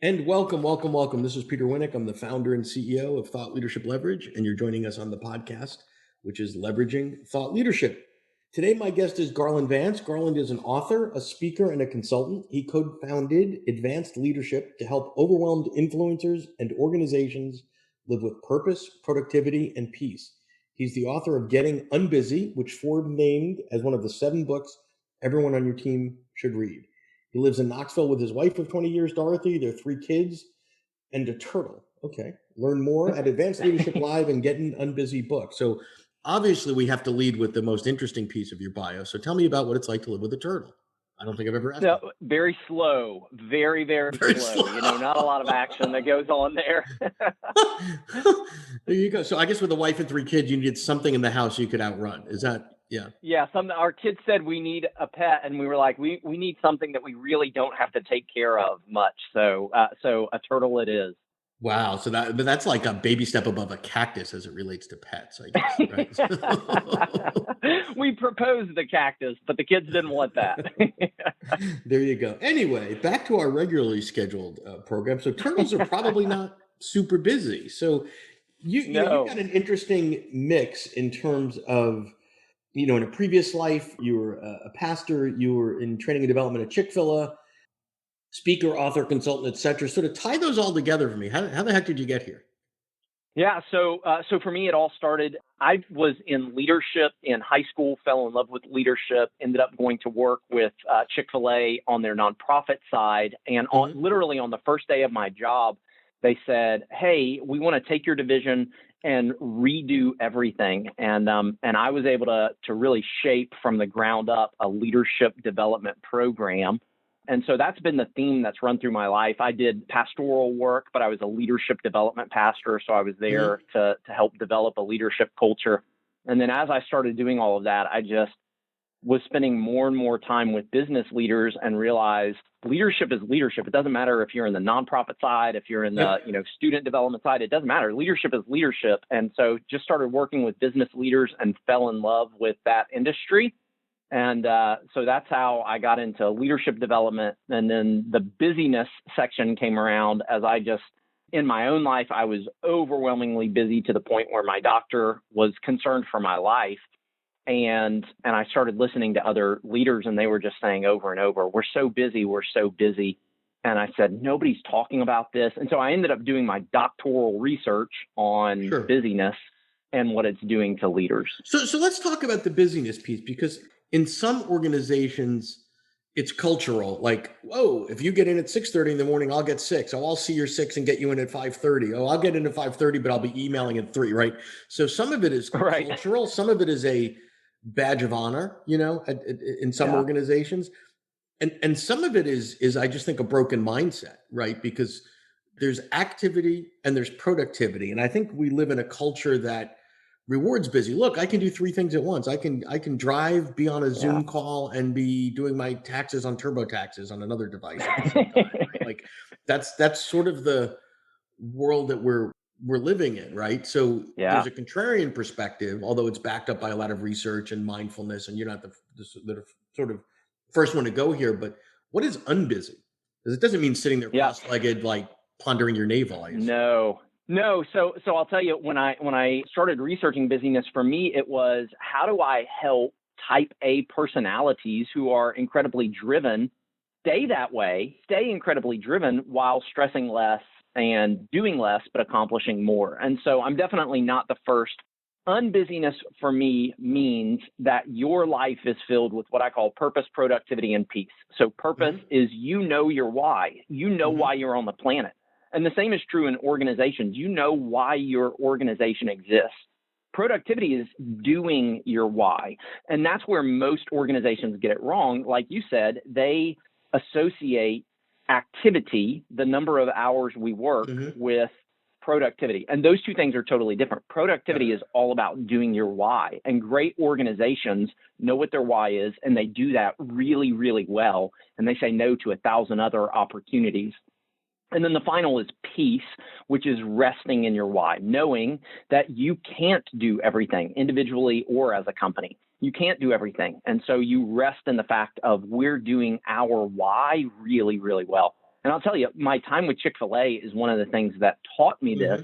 And welcome, welcome, welcome. This is Peter Winnick. I'm the founder and CEO of Thought Leadership Leverage, and you're joining us on the podcast, which is Leveraging Thought Leadership. Today, my guest is Garland Vance. Garland is an author, a speaker, and a consultant. He co-founded Advanced Leadership to help overwhelmed influencers and organizations live with purpose, productivity, and peace. He's the author of Getting Unbusy, which Forbes named as one of the 7 books everyone on your team should read. He lives in Knoxville with his wife of 20 years, Dorothy, their 3 kids, and a turtle. Okay. Learn more at Advanced Leadership Live and Getting Unbusy book. So obviously we have to lead with the most interesting piece of your bio. So tell me about what it's like to live with a turtle. I don't think I've ever asked No, you. very slow, very Very slow. slow. Not a lot of action that goes on there. There you go. So I guess with a wife and 3 kids, you needed something in the house you could outrun. Is that, yeah. Yeah, our kids said we need a pet, and we were like, we need something that we really don't have to take care of much. So a turtle it is. Wow. So that's like a baby step above a cactus as it relates to pets, I guess, right? We proposed the cactus, but the kids didn't want that. There you go. Anyway, back to our regularly scheduled program. So turtles are probably not super busy. So you know, you've got No. an interesting mix in terms of, in a previous life, you were a pastor, you were in training and development at Chick-fil-A, speaker, author, consultant, et cetera. Sort of tie those all together for me. How the heck did you get here? Yeah, so for me, it all started. I was in leadership in high school, fell in love with leadership, ended up going to work with Chick-fil-A on their nonprofit side, and literally on the first day of my job, they said, "Hey, we want to take your division and redo everything," and I was able to really shape from the ground up a leadership development program. And so that's been the theme that's run through my life. I did pastoral work, but I was a leadership development pastor. So I was there to help develop a leadership culture. And then as I started doing all of that, I just was spending more and more time with business leaders and realized leadership is leadership. It doesn't matter if you're in the nonprofit side, if you're in the student development side, it doesn't matter. Leadership is leadership. And so just started working with business leaders and fell in love with that industry. And so that's how I got into leadership development. And then the busyness section came around as in my own life, I was overwhelmingly busy to the point where my doctor was concerned for my life. And I started listening to other leaders, and they were just saying over and over, we're so busy. And I said, nobody's talking about this. And so I ended up doing my doctoral research on busyness and what it's doing to leaders. So let's talk about the busyness piece, because in some organizations, it's cultural. Like, whoa, if you get in at 6:30 in the morning, I'll get 6. Oh, I'll see your 6 and get you in at 5:30. Oh, I'll get in at 5:30, but I'll be emailing at 3, right? So some of it is cultural. Some of it is a badge of honor, in some organizations. And some of it is I just think a broken mindset, right? Because there's activity and there's productivity. And I think we live in a culture that rewards busy. Look, I can do 3 things at once. I can drive, be on a Zoom call, and be doing my taxes on TurboTaxes on another device at the same time. Right? Like that's sort of the world that we're living in, right? So there's a contrarian perspective, although it's backed up by a lot of research and mindfulness, and you're not the sort of first one to go here. But what is unbusy? Because it doesn't mean sitting there cross-legged, like pondering your navel. No. So I'll tell you, when I started researching busyness, for me, it was how do I help type A personalities who are incredibly driven stay that way, stay incredibly driven while stressing less and doing less, but accomplishing more. And so I'm definitely not the first. Unbusyness for me means that your life is filled with what I call purpose, productivity, and peace. So purpose is your why. You know why you're on the planet. And the same is true in organizations. You know why your organization exists. Productivity is doing your why. And that's where most organizations get it wrong. Like you said, they associate activity, the number of hours we work, with productivity. And those two things are totally different. Productivity is all about doing your why. And great organizations know what their why is, and they do that really, really well. And they say no to 1,000 other opportunities. And then the final is peace, which is resting in your why, knowing that you can't do everything individually or as a company. You can't do everything. And so you rest in the fact of we're doing our why really, really well. And I'll tell you, my time with Chick-fil-A is one of the things that taught me this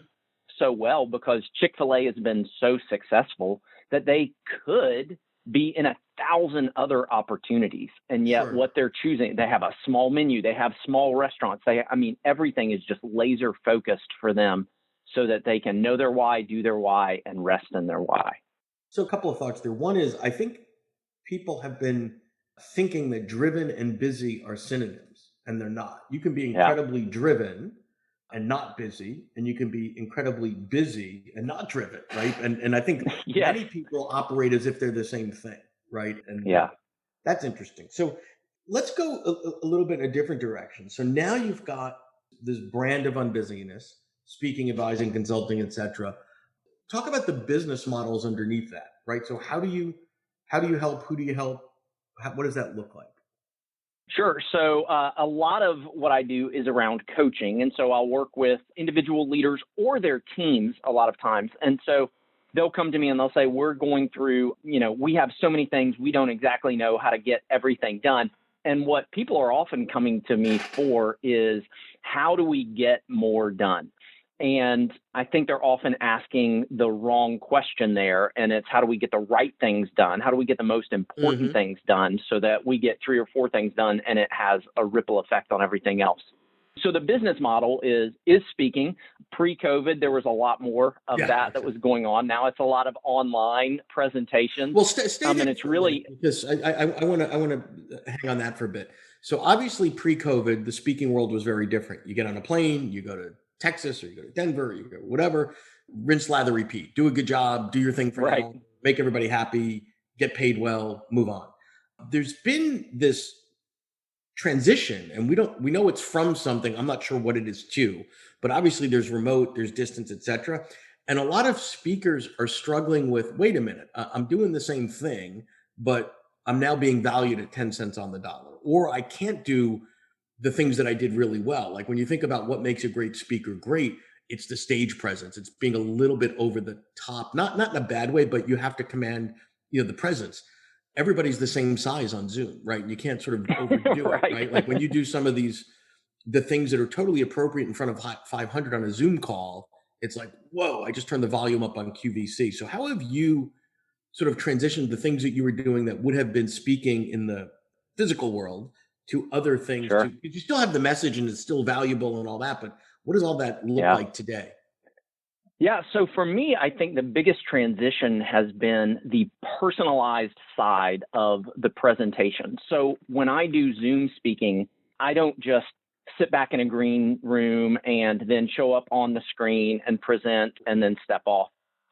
so well, because Chick-fil-A has been so successful that they could be in 1,000 other opportunities. And yet what they're choosing, they have a small menu, they have small restaurants. Everything is just laser focused for them so that they can know their why, do their why, and rest in their why. So a couple of thoughts there. One is, I think people have been thinking that driven and busy are synonyms, and they're not. You can be incredibly driven and not busy, and you can be incredibly busy and not driven, right? And I think many people operate as if they're the same thing, right? And that's interesting. So let's go a little bit in a different direction. So now you've got this brand of Unbusyness, speaking, advising, consulting, etc. Talk about the business models underneath that, right? So how do you help? Who do you help? What does that look like? Sure. So a lot of what I do is around coaching. And so I'll work with individual leaders or their teams a lot of times. And so they'll come to me and they'll say, we're going through, we have so many things, we don't exactly know how to get everything done. And what people are often coming to me for is, how do we get more done? And I think they're often asking the wrong question there. And it's, how do we get the right things done? How do we get the most important things done so that we get 3 or 4 things done and it has a ripple effect on everything else? So the business model is speaking. Pre-COVID, there was a lot more of that was going on. Now it's a lot of online presentations. Well, stay there, and it's really, because I want to hang on that for a bit. So obviously pre-COVID, the speaking world was very different. You get on a plane, you go to Texas, or you go to Denver, or you go whatever, rinse, lather, repeat, do a good job, do your thing for now, make everybody happy, get paid well, move on. There's been this transition, and we know it's from something. I'm not sure what it is to, but obviously there's remote, there's distance, etc. And a lot of speakers are struggling with, wait a minute, I'm doing the same thing, but I'm now being valued at 10 cents on the dollar, or I can't do the things that I did really well. Like when you think about what makes a great speaker great, it's the stage presence. It's being a little bit over the top, not in a bad way, but you have to command, the presence. Everybody's the same size on Zoom, right? And you can't sort of overdo it, right? Like when you do some of the things that are totally appropriate in front of 500 on a Zoom call, it's like, whoa, I just turned the volume up on QVC. So how have you sort of transitioned the things that you were doing that would have been speaking in the physical world to other things? You still have the message and it's still valuable and all that, but what does all that look like today? Yeah. So for me, I think the biggest transition has been the personalized side of the presentation. So when I do Zoom speaking, I don't just sit back in a green room and then show up on the screen and present and then step off.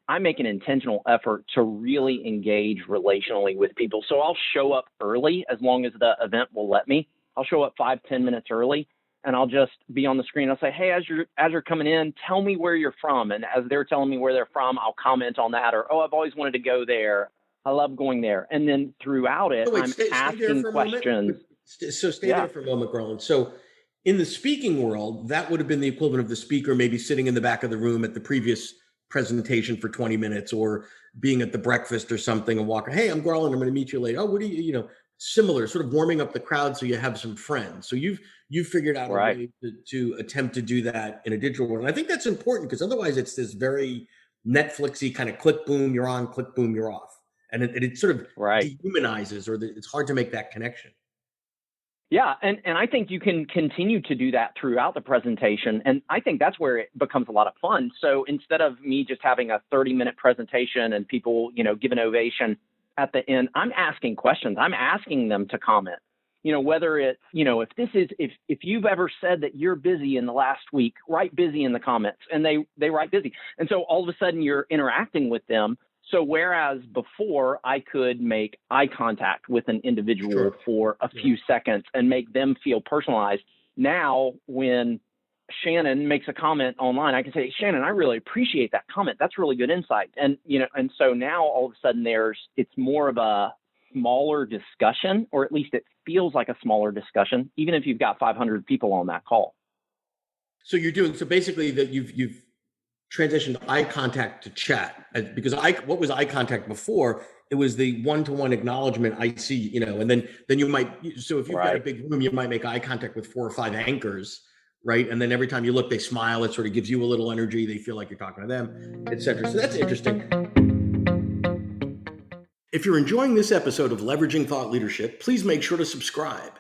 I make an intentional effort to really engage relationally with people. So I'll show up early as long as the event will let me. I'll show up 5-10 minutes early, and I'll just be on the screen. I'll say, hey, as you're coming in, tell me where you're from. And as they're telling me where they're from, I'll comment on that. Or, oh, I've always wanted to go there. I love going there. And then throughout it, stay asking questions. Stay there for a moment, Garland. So in the speaking world, that would have been the equivalent of the speaker maybe sitting in the back of the room at the previous presentation for 20 minutes, or being at the breakfast or something and walking, hey, I'm Garland, I'm going to meet you later. Oh, what do you, similar, sort of warming up the crowd so you have some friends. So you've figured out a way to attempt to do that in a digital world. And I think that's important, because otherwise it's this very Netflixy kind of click, boom, you're on, click, boom, you're off. And it sort of dehumanizes, or it's hard to make that connection. Yeah, and I think you can continue to do that throughout the presentation. And I think that's where it becomes a lot of fun. So instead of me just having a 30-minute presentation and people, give an ovation at the end, I'm asking questions. I'm asking them to comment. Whether it's, if you've ever said that you're busy in the last week, write busy in the comments. And they write busy. And so all of a sudden you're interacting with them. So whereas before I could make eye contact with an individual for a few seconds and make them feel personalized, now when Shannon makes a comment online, I can say, Shannon, I really appreciate that comment. That's really good insight. And, and so now all of a sudden it's more of a smaller discussion, or at least it feels like a smaller discussion, even if you've got 500 people on that call. So basically that you've transitioned eye contact to chat, because what was eye contact before? It was the one-to-one acknowledgement. I see, and then you might. So if you've got a Right. big room, you might make eye contact with 4 or 5 anchors, right? And then every time you look, they smile. It sort of gives you a little energy. They feel like you're talking to them, etc. So that's interesting. If you're enjoying this episode of Leveraging Thought Leadership, please make sure to subscribe.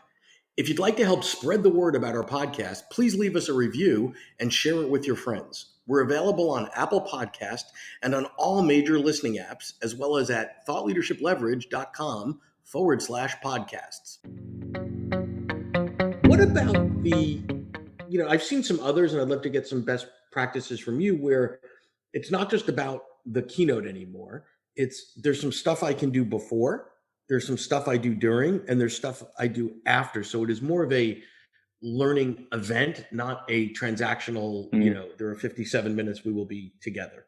If you'd like to help spread the word about our podcast, please leave us a review and share it with your friends. We're available on Apple Podcast and on all major listening apps, as well as at thoughtleadershipleverage.com/podcasts. What about I've seen some others, and I'd love to get some best practices from you, where it's not just about the keynote anymore. There's some stuff I can do before, there's some stuff I do during, and there's stuff I do after. So it is more of a learning event, not a transactional, there are 57 minutes we will be together.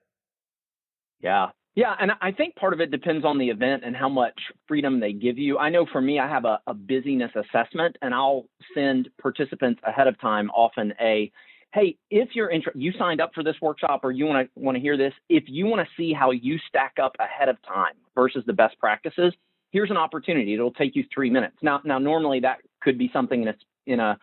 Yeah. Yeah. And I think part of it depends on the event and how much freedom they give you. I know for me, I have a busyness assessment, and I'll send participants ahead of time often hey, if you're you signed up for this workshop, or you want to hear this, if you want to see how you stack up ahead of time versus the best practices, here's an opportunity. It'll take you 3 minutes. Now normally that could be something in a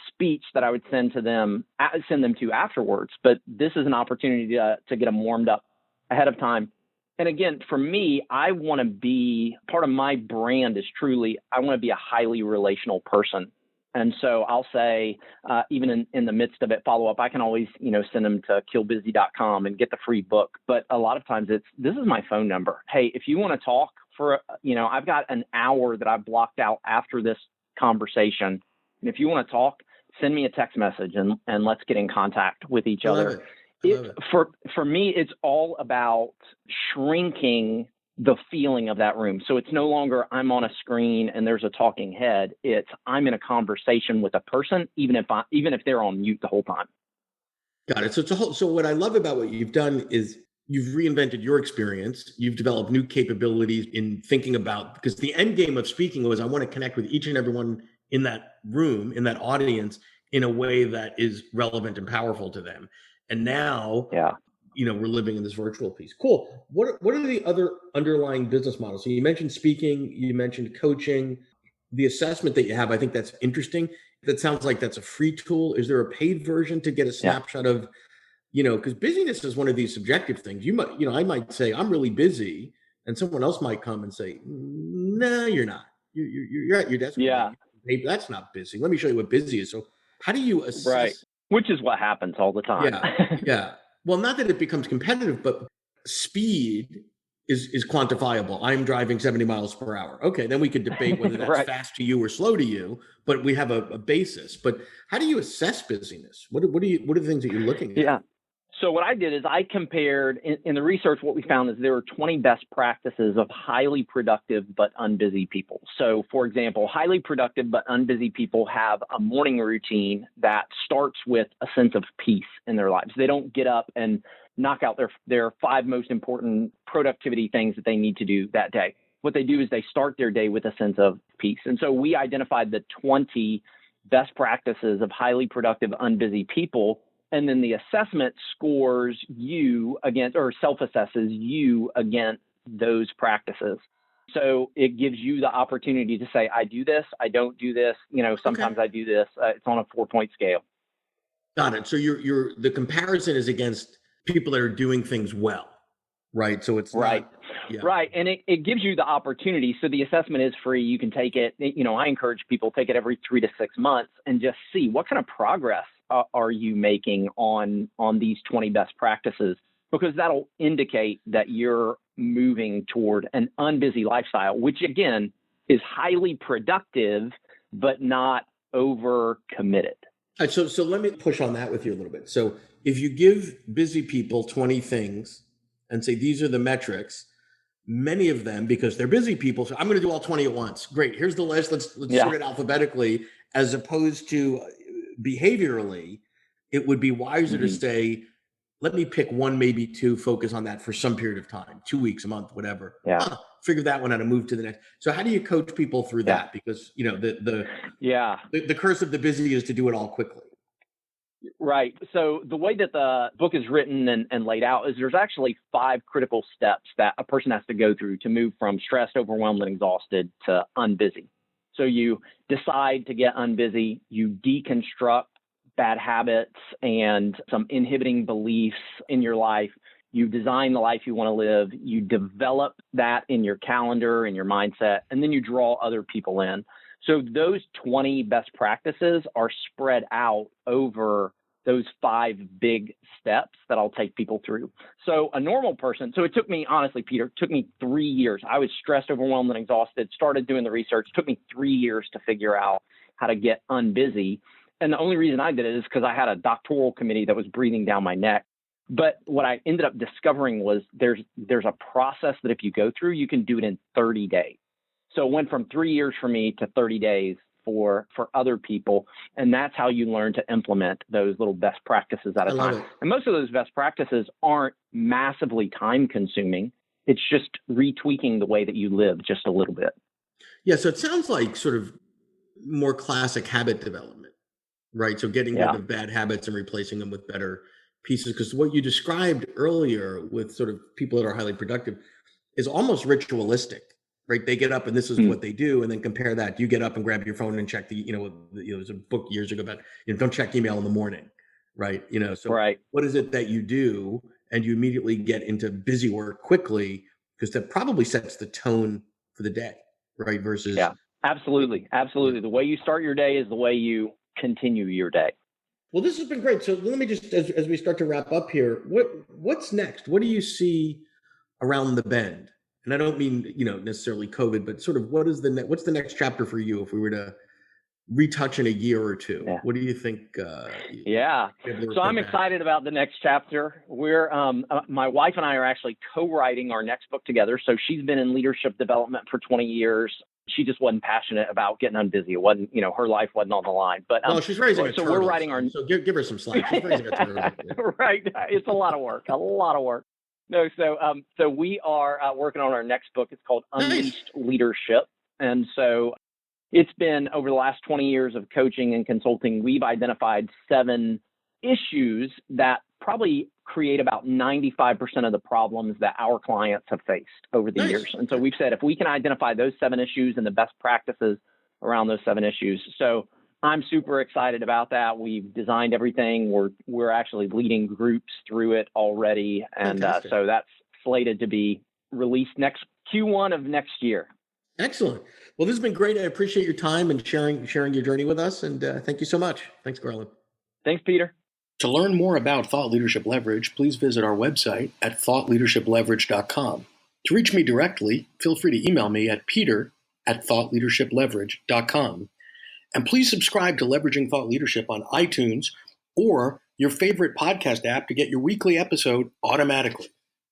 speech that I would send them to afterwards, but this is an opportunity to get them warmed up ahead of time. And again, for me, I want to be, part of my brand is truly, I want to be a highly relational person. And so I'll say, even in the midst of it, follow up, I can always, send them to killbusy.com and get the free book. But a lot of times this is my phone number. Hey, if you want to talk I've got an hour that I've blocked out after this conversation. And if you want to talk, send me a text message and let's get in contact with each other. For me, it's all about shrinking the feeling of that room. So it's no longer I'm on a screen and there's a talking head. It's I'm in a conversation with a person, even if they're on mute the whole time. Got it. So what I love about what you've done is you've reinvented your experience. You've developed new capabilities in thinking about, because the end game of speaking was I want to connect with each and everyone in that room, in that audience, in a way that is relevant and powerful to them. And now, we're living in this virtual piece. Cool. What are the other underlying business models? So you mentioned speaking, you mentioned coaching, the assessment that you have. I think that's interesting. That sounds like that's a free tool. Is there a paid version to get a snapshot of, because busyness is one of these subjective things. I might say I'm really busy, and someone else might come and say, no, you're not. You're at your desk. Yeah. Hey, that's not busy. Let me show you what busy is. So how do you assess? Right. Which is what happens all the time. Yeah. Well, not that it becomes competitive, but speed is quantifiable. I'm driving 70 miles per hour. Okay, then we could debate whether that's Right. fast to you or slow to you, but we have a basis. But how do you assess busyness? What are the things that you're looking at? Yeah. So what I did is I compared in the research. What we found is there were 20 best practices of highly productive but unbusy people. So, for example, highly productive but unbusy people have a morning routine that starts with a sense of peace in their lives. They don't get up and knock out their 5 most important productivity things that they need to do that day. What they do is they start their day with a sense of peace. And so we identified the 20 best practices of highly productive unbusy people. And then the assessment scores you against, or self-assesses you against those practices. So it gives you the opportunity to say, I do this, I don't do this. Sometimes I do this. It's on a 4-point scale. Got it. So the comparison is against people that are doing things well, right? So it's right. Right. And it gives you the opportunity. So the assessment is free. You can take it. I encourage people to take it every 3 to 6 months and just see what kind of progress are you making on these 20 best practices, because that'll indicate that you're moving toward an unbusy lifestyle, which again is highly productive, but not over committed. All right, so let me push on that with you a little bit. So if you give busy people 20 things and say, these are the metrics, many of them, because they're busy people, so I'm going to do all 20 at once. Great. Here's the list. Let's sort it alphabetically, as opposed to behaviorally, it would be wiser to say, let me pick 1, maybe 2, focus on that for some period of time, 2 weeks, a month, whatever. Figure that one out and move to the next. So how do you coach people through that? Because the curse of the busy is to do it all quickly. Right. So the way that the book is written and laid out is there's actually 5 critical steps that a person has to go through to move from stressed, overwhelmed, and exhausted to unbusy. So you decide to get unbusy, you deconstruct bad habits and some inhibiting beliefs in your life. You design the life you want to live. You develop that in your calendar, in your mindset, and then you draw other people in. So those 20 best practices are spread out over those 5 big steps that I'll take people through. So a normal person, so it took me, honestly, Peter, it took me 3 years. I was stressed, overwhelmed, and exhausted, started doing the research. It took me 3 years to figure out how to get unbusy. And the only reason I did it is because I had a doctoral committee that was breathing down my neck. But what I ended up discovering was there's a process that if you go through, you can do it in 30 days. So it went from 3 years for me to 30 days for other people. And that's how you learn to implement those little best practices at a time. And most of those best practices aren't massively time consuming. It's just retweaking the way that you live just a little bit. Yeah. So it sounds like sort of more classic habit development, right? So getting rid of bad habits and replacing them with better pieces. Because what you described earlier with sort of people that are highly productive is almost ritualistic. Right, they get up and this is what they do, and then compare that. You get up and grab your phone and check there's a book years ago about don't check email in the morning, right? So what is it that you do, and you immediately get into busy work quickly because that probably sets the tone for the day, right? Versus absolutely. The way you start your day is the way you continue your day. Well, this has been great. So let me just as we start to wrap up here, what's next? What do you see around the bend? And I don't mean, necessarily COVID, but sort of what's the next chapter for you if we were to retouch in a year or two? Yeah. What do you think? So I'm excited about the next chapter. We're my wife and I are actually co-writing our next book together. So she's been in leadership development for 20 years. She just wasn't passionate about getting unbusy. It wasn't, her life wasn't on the line. But she's raising a turtle. So we're writing our. So give her some slack. She's raising a turtle. Right. It's a lot of work. No, so we are working on our next book. It's called Unleashed Leadership. And so it's been over the last 20 years of coaching and consulting, we've identified 7 issues that probably create about 95% of the problems that our clients have faced over the years. And so we've said, if we can identify those 7 issues and the best practices around those 7 issues. So I'm super excited about that. We've designed everything. We're actually leading groups through it already. And so that's slated to be released next Q1 of next year. Excellent. Well, this has been great. I appreciate your time and sharing your journey with us. And thank you so much. Thanks, Garland. Thanks, Peter. To learn more about Thought Leadership Leverage, please visit our website at thoughtleadershipleverage.com. To reach me directly, feel free to email me at peter@thoughtleadershipleverage.com. And please subscribe to Leveraging Thought Leadership on iTunes or your favorite podcast app to get your weekly episode automatically.